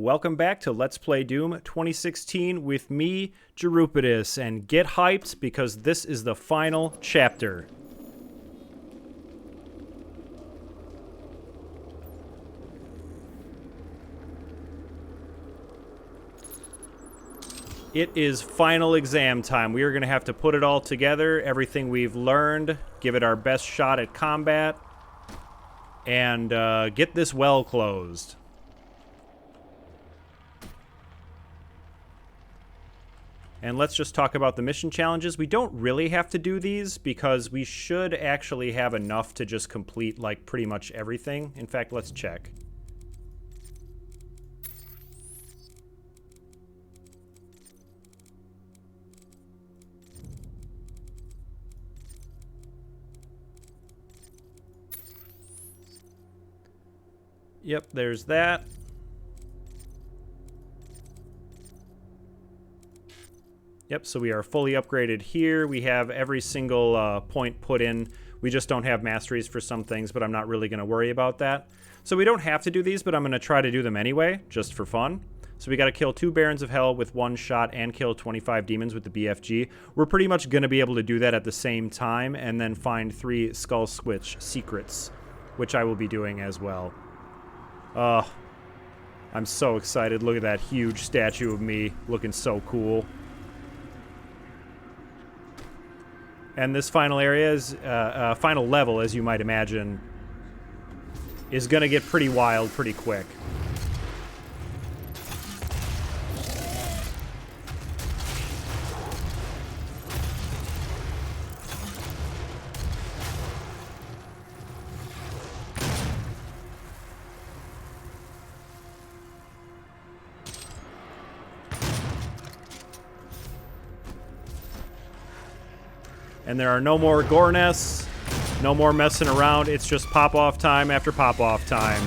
welcome back to Let's Play Doom 2016 with me, Jerupidus, and get hyped because this is the final chapter. It is final exam time. We are going to have to put it all together, everything we've learned, give it our best shot at combat, and get this well closed. And let's just talk about the mission challenges. We don't really have to do these because we should actually have enough to just complete, like, pretty much everything. In fact, let's check. Yep, there's that. Yep, so we are fully upgraded here. We have every single point put in. We just don't have masteries for some things, but I'm not really going to worry about that. So we don't have to do these, but I'm going to try to do them anyway, just for fun. So we got to kill 2 Barons of Hell with 1 shot and kill 25 demons with the BFG. We're pretty much going to be able to do that at the same time and then find 3 Skull Switch secrets, which I will be doing as well. I'm so excited. Look at that huge statue of me looking so cool. And this final area is, final level, as you might imagine, is going to get pretty wild pretty quick. And there are no more gore nests, no more messing around. It's just pop-off time after pop-off time.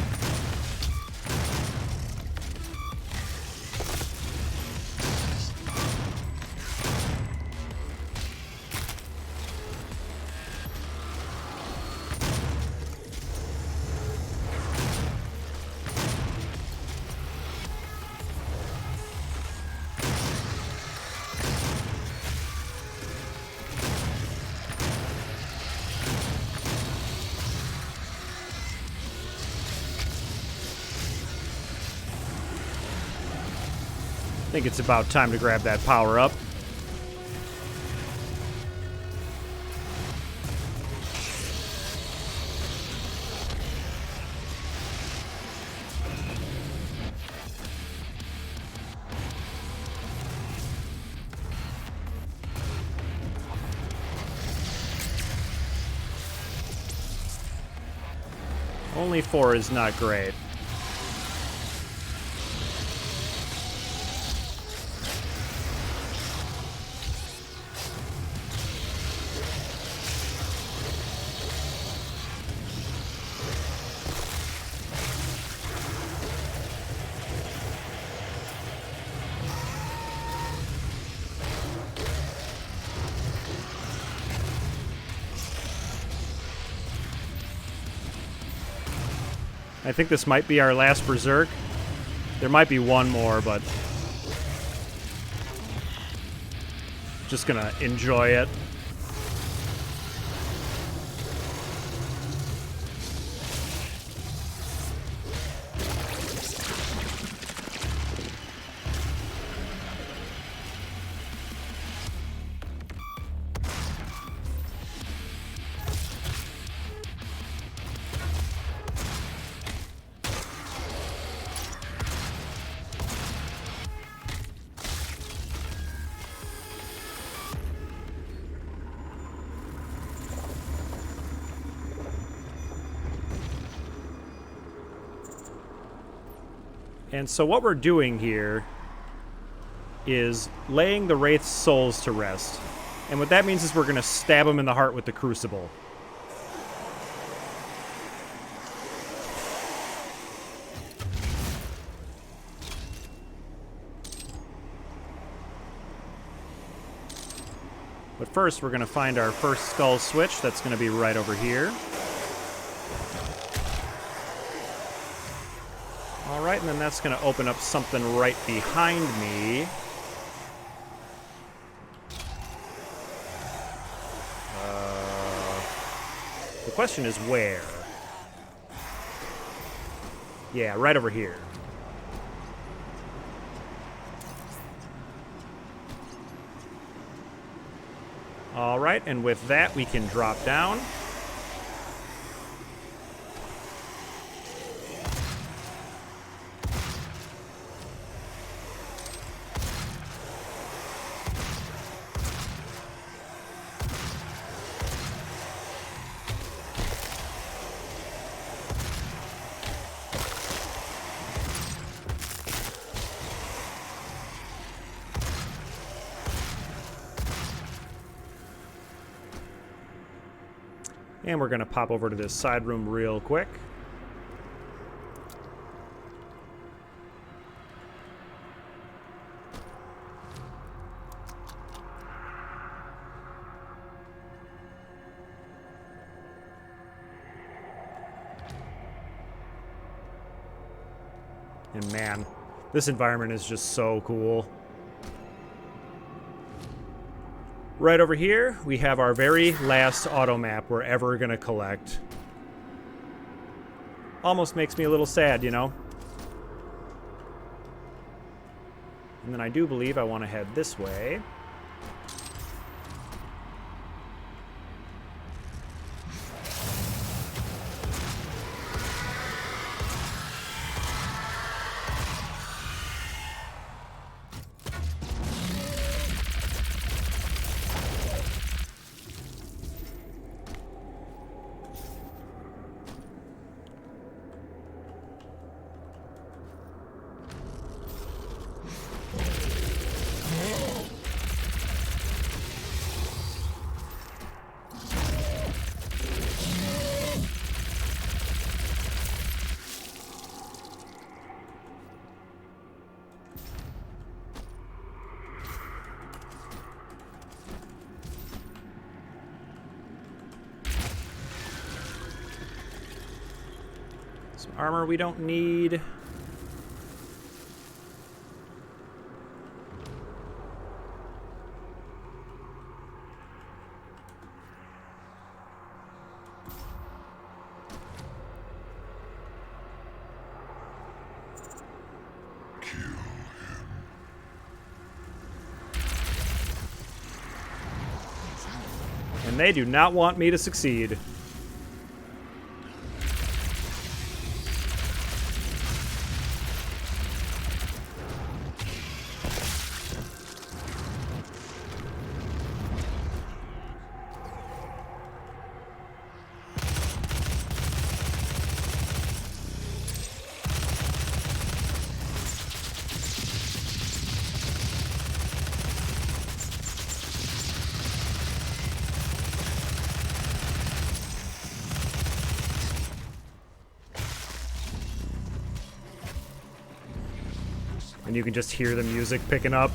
I think it's about time to grab that power up. Only 4 is not great. I think this might be our last Berserk. There might be one more, but just gonna enjoy it. And so what we're doing here is laying the Wraith's souls to rest. And what that means is we're going to stab them in the heart with the Crucible. But first, we're going to find our first Skull Switch. That's going to be right over here. All right, and then that's going to open up something right behind me. The question is where? Yeah, right over here. All right, and with that, we can drop down. And we're going to pop over to this side room real quick. And man, this environment is just so cool. Right over here, we have our very last auto map we're ever going to collect. Almost makes me a little sad, you know? And then I do believe I want to head this way. Some armor we don't need. And they do not want me to succeed. And you can just hear the music picking up.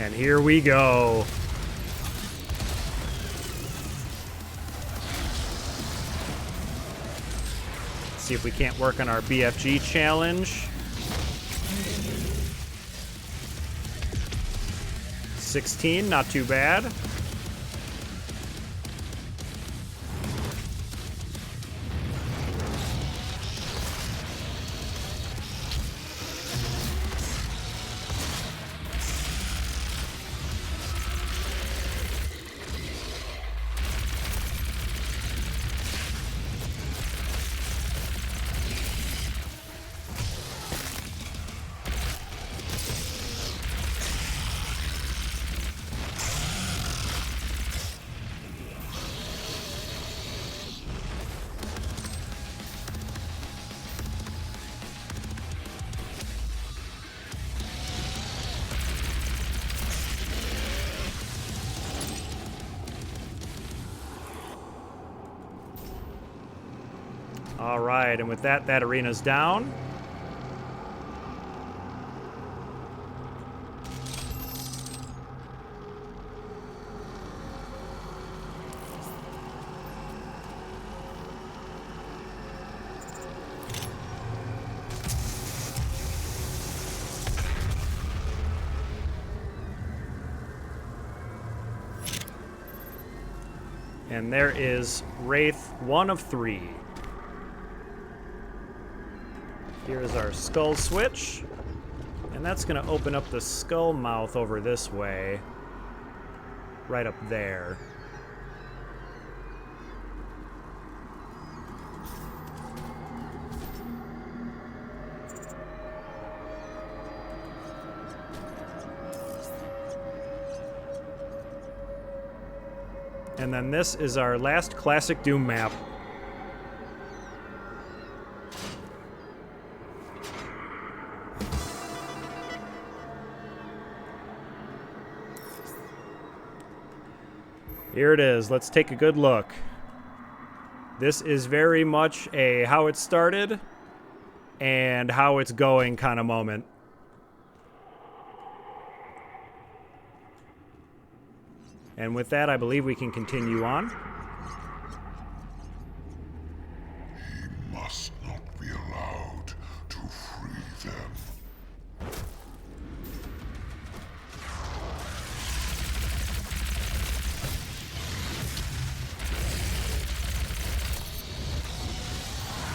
And here we go. See if we can't work on our BFG challenge. 16, not too bad. All right, and with that, that arena's down. And there is Wraith 1 of 3. Here is our skull switch. And that's going to open up the skull mouth over this way. Right up there. And then this is our last classic Doom map. Here it is. Let's take a good look. This is very much a how it started and how it's going kind of moment. And with that, I believe we can continue on. He must not be allowed to free them.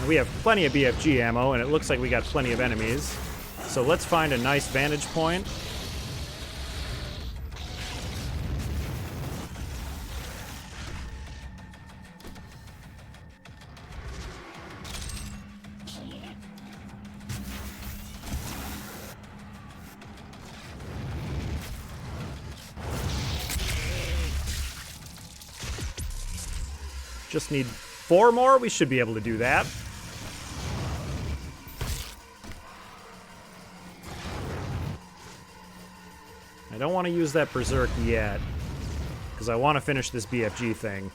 We have plenty of BFG ammo, and it looks like we got plenty of enemies. So let's find a nice vantage point. Just need 4 more. We should be able to do that. I don't want to use that Berserk yet, because I want to finish this BFG thing.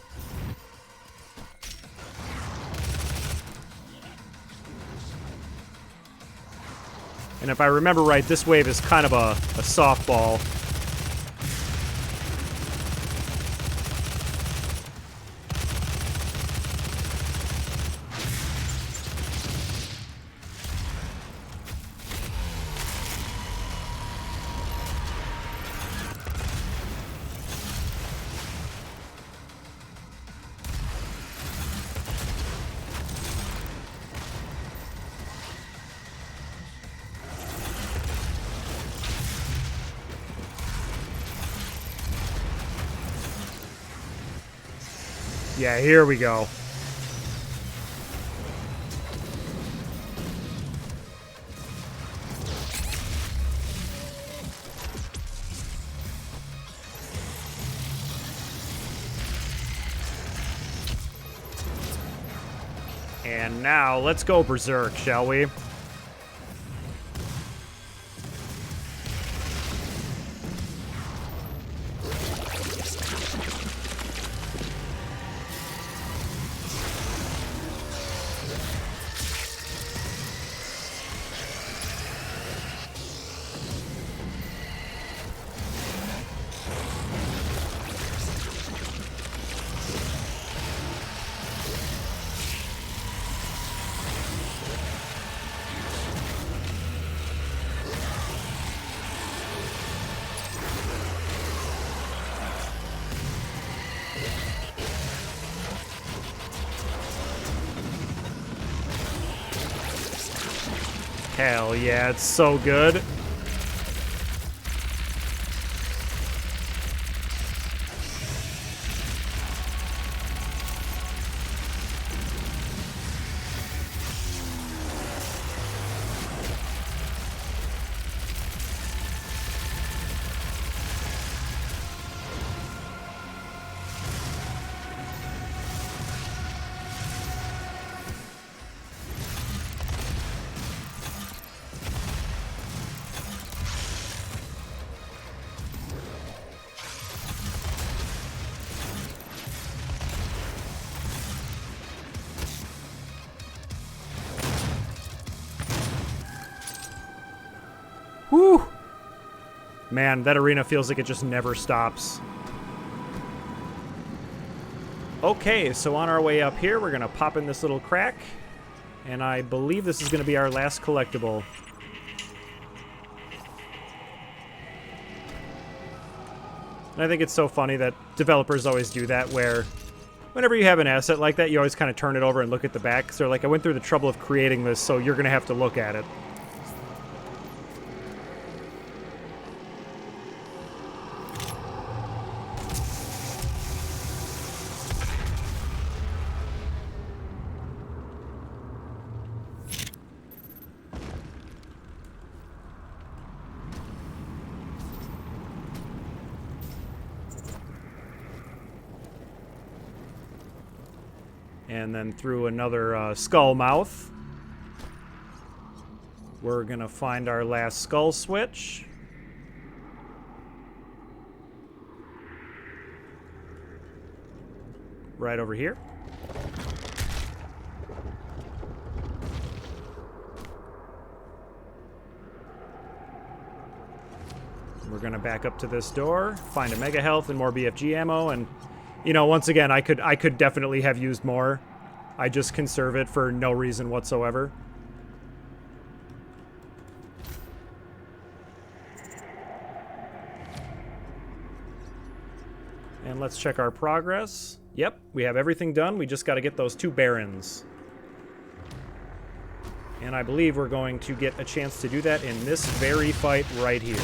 And if I remember right, this wave is kind of a softball. Yeah, here we go. And now, let's go Berserk, shall we? Hell yeah, it's so good. Whew! Man, that arena feels like it just never stops. Okay, so on our way up here, we're going to pop in this little crack. And I believe this is going to be our last collectible. And I think it's so funny that developers always do that, where whenever you have an asset like that, you always kind of turn it over and look at the back. So they're like, I went through the trouble of creating this, so you're going to have to look at it. And then through another skull mouth, we're going to find our last skull switch. Right over here. We're going to back up to this door, find a mega health and more BFG ammo, and you know, once again, I could definitely have used more. I just conserve it for no reason whatsoever. And let's check our progress. Yep, we have everything done. We just got to get those 2 barons. And I believe we're going to get a chance to do that in this very fight right here.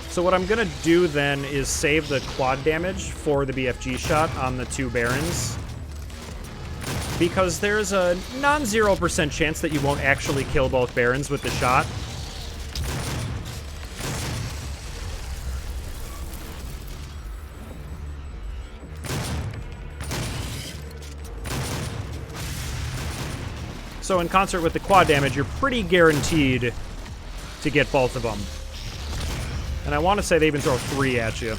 So what I'm going to do then is save the quad damage for the BFG shot on the 2 barons. Because there's a non-0% chance that you won't actually kill both barons with the shot. So in concert with the quad damage, you're pretty guaranteed to get both of them. And I want to say they even throw 3 at you.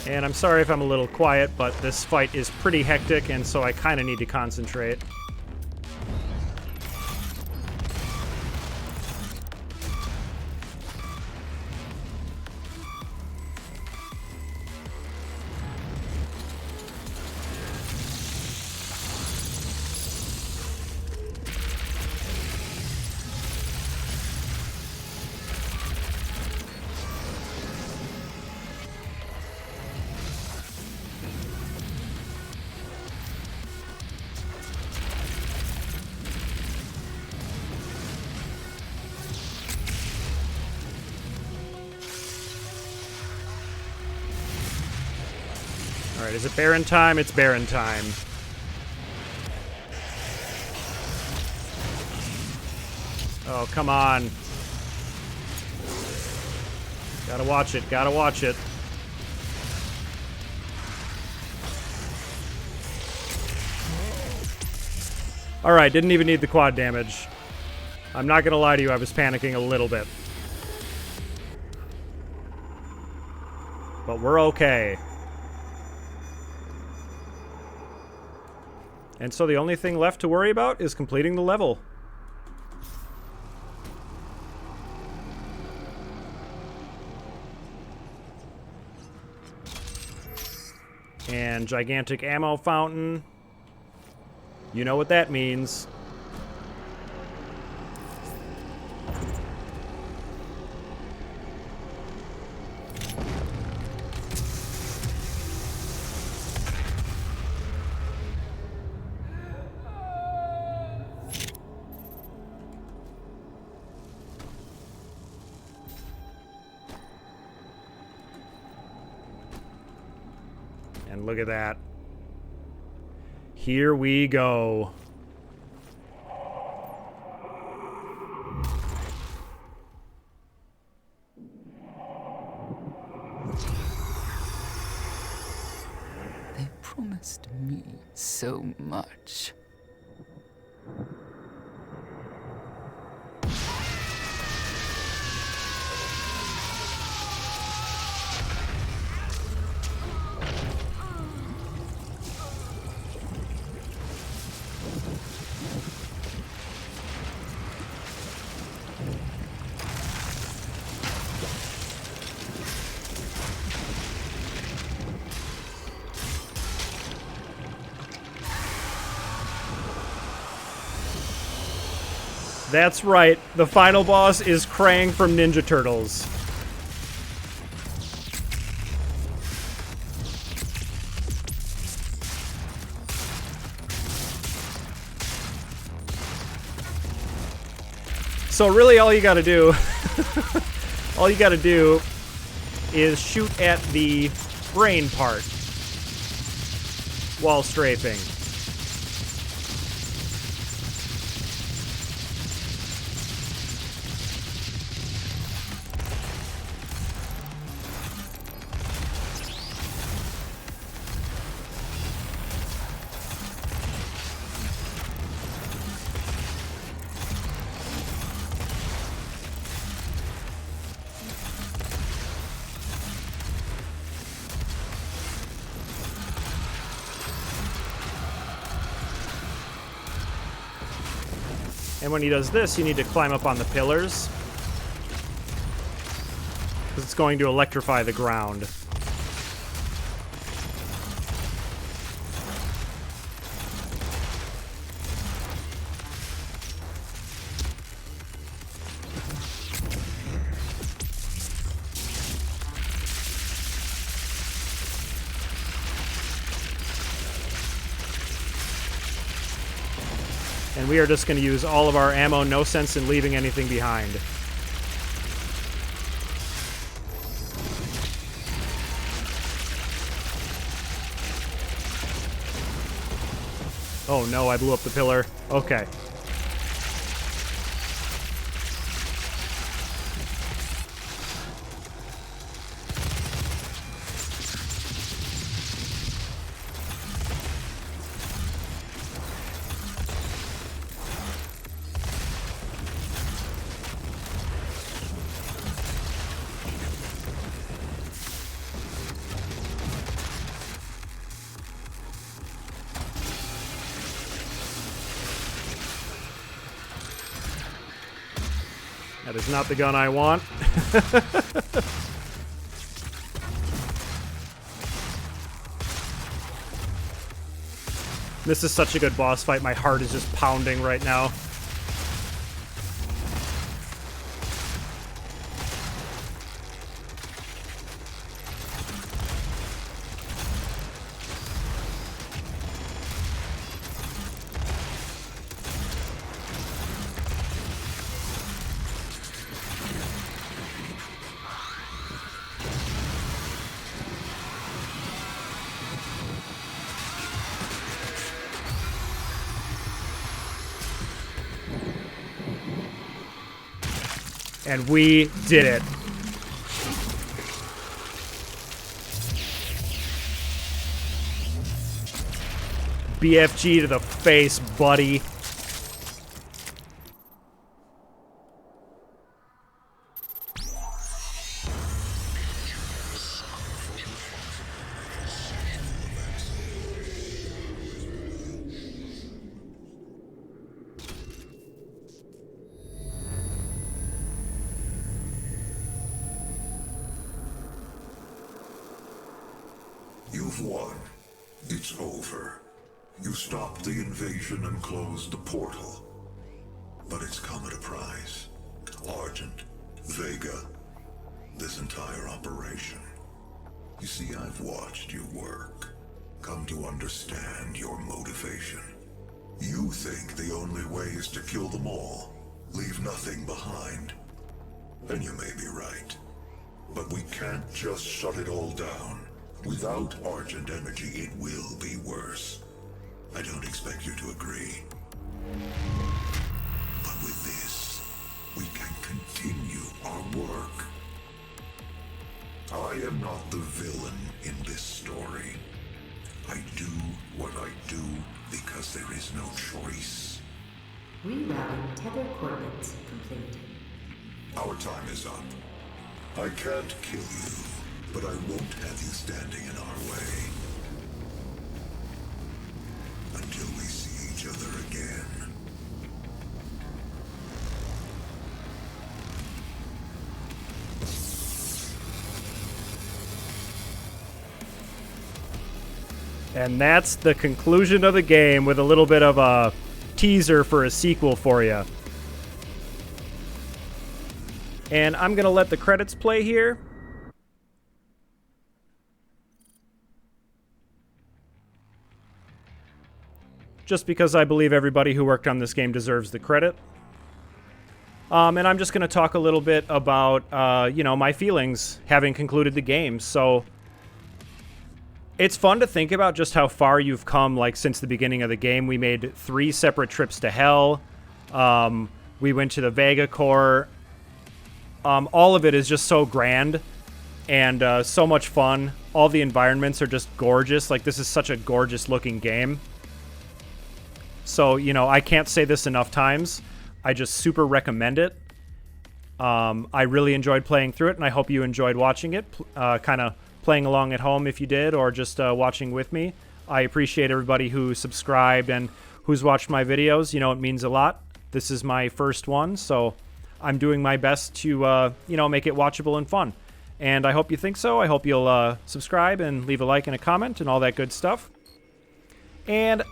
And I'm sorry if I'm a little quiet, but this fight is pretty hectic, and so I kind of need to concentrate. Alright, is it Baron time? It's Baron time. Oh, come on. Gotta watch it, gotta watch it. Alright, didn't even need the quad damage. I'm not gonna lie to you, I was panicking a little bit. But we're okay. And so the only thing left to worry about is completing the level. And gigantic ammo fountain. You know what that means. And look at that. Here we go. They promised me so much. That's right, the final boss is Krang from Ninja Turtles. So really all you gotta do, is shoot at the brain part while strafing. And when he does this, you need to climb up on the pillars, because it's going to electrify the ground. And we are just going to use all of our ammo, no sense in leaving anything behind. Oh no, I blew up the pillar. Okay. That is not the gun I want. This is such a good boss fight. My heart is just pounding right now. And we did it. BFG to the face, buddy. You've won. It's over. You stopped the invasion and closed the portal. But it's come at a price. Argent, Vega, this entire operation. You see, I've watched you work. Come to understand your motivation. You think the only way is to kill them all, leave nothing behind. And you may be right. But we can't just shut it all down. Without Argent energy, it will be worse. I don't expect you to agree. But with this, we can continue our work. I am not the villain in this story. I do what I do because there is no choice. Rerouting tether coordinates complete. Our time is up. I can't kill you, but I won't have you standing in our way. Until we see each other again. And that's the conclusion of the game with a little bit of a teaser for a sequel for you. And I'm going to let the credits play here. Just because I believe everybody who worked on this game deserves the credit. And I'm just going to talk a little bit about, you know, my feelings having concluded the game. So it's fun to think about just how far you've come, like, since the beginning of the game. We made 3 separate trips to Hell. We went to the Vega Core. All of it is just so grand and so much fun. All the environments are just gorgeous. Like, this is such a gorgeous looking game. So, you know, I can't say this enough times. I just super recommend it. I really enjoyed playing through it, and I hope you enjoyed watching it. Kind of playing along at home if you did, or just watching with me. I appreciate everybody who subscribed and who's watched my videos. You know, it means a lot. This is my first one, so I'm doing my best to, you know, make it watchable and fun. And I hope you think so. I hope you'll subscribe and leave a like and a comment and all that good stuff. And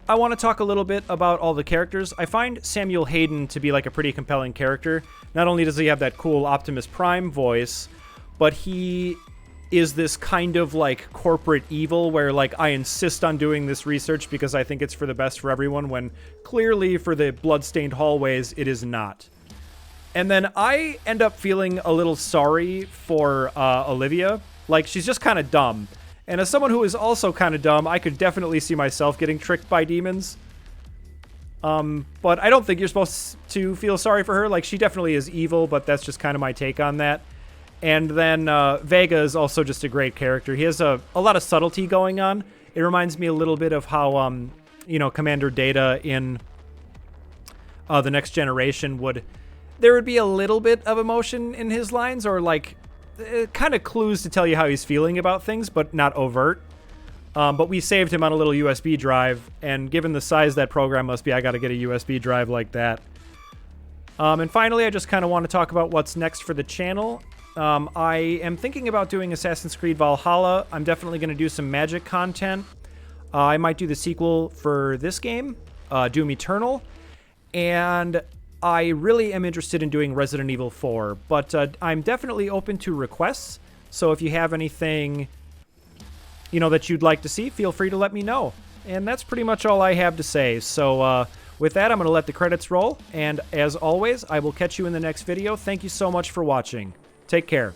I want to talk a little bit about all the characters. I find Samuel Hayden to be like a pretty compelling character. Not only does he have that cool Optimus Prime voice, but he is this kind of like corporate evil where, like, I insist on doing this research because I think it's for the best for everyone, when clearly for the bloodstained hallways it is not. And then I end up feeling a little sorry for Olivia. Like, she's just kind of dumb. And as someone who is also kind of dumb, I could definitely see myself getting tricked by demons. But I don't think you're supposed to feel sorry for her. Like, she definitely is evil, but that's just kind of my take on that. And then Vega is also just a great character. He has a lot of subtlety going on. It reminds me a little bit of how, you know, Commander Data in The Next Generation would... There would be a little bit of emotion in his lines, or like kind of clues to tell you how he's feeling about things, but not overt. But we saved him on a little USB drive, and given the size that program must be, I got to get a USB drive like that. And finally, I just kind of want to talk about what's next for the channel. I am thinking about doing Assassin's Creed Valhalla. I'm definitely going to do some magic content. I might do the sequel for this game, Doom Eternal. And I really am interested in doing Resident Evil 4, but I'm definitely open to requests. So if you have anything, you know, that you'd like to see, feel free to let me know. And that's pretty much all I have to say. So with that, I'm going to let the credits roll. And as always, I will catch you in the next video. Thank you so much for watching. Take care.